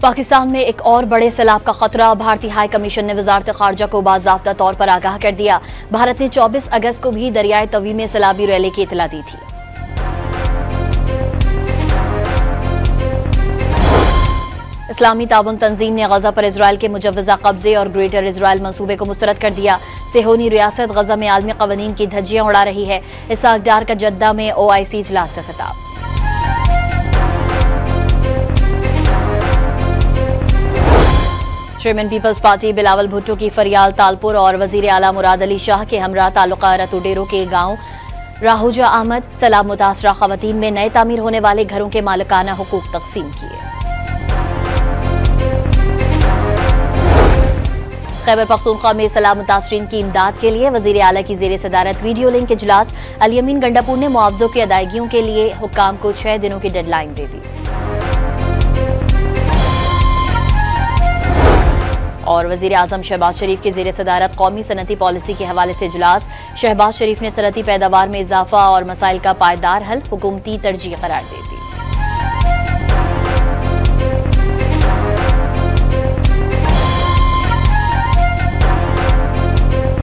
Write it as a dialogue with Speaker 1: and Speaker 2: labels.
Speaker 1: पाकिस्तान में एक और बड़े सैलाब का खतरा। भारतीय हाई कमीशन ने वजारत खारजा को बाज़ाब्ता तौर पर आगाह कर दिया। भारत ने 24 अगस्त को भी दरियाए तवी में सैलाबी रैली की इतला दी थी। इस्लामी ताउन तंजीम ने गजा पर इजराइल के मुजव्वजा कब्जे और ग्रेटर इजराइल मंसूबे को मुस्तरद कर दिया। सेहोनी रियासत गजा में आलमी कवानीन की धज्जियां उड़ा रही है। इसहाक डार का जद्दा में OIC इजलास से खिताब। चेयरमैन पीपल्स पार्टी बिलावल भुट्टो की फरियाल तालपुर और वजीर आला मुराद अली शाह के हमरा ताल्लुका रतुडेरो के गांव राहुजा अहमद सैलाब मुतासरा खवातीन में नए तामीर होने वाले घरों के मालिकाना हुकूक तकसीम किए। खैबर पख्तूनख्वा में सैलाब मुतासरीन की इमदाद के लिए वजीर आला की जेर सदारत वीडियो लिंक इजलास। अल-यमीन गंडापुर ने मुआवजों की अदायगियों के लिए हुक्काम को 6 दिनों की डेडलाइन दे दी। और वजीर आजम शहबाज शरीफ की जेर सदारत कौमी सनती पॉलिसी के हवाले से इजलास। शहबाज शरीफ ने सनती पैदावार में इजाफा और मसाइल का पायदार हल हुकूमती तरजीह करार दे दी।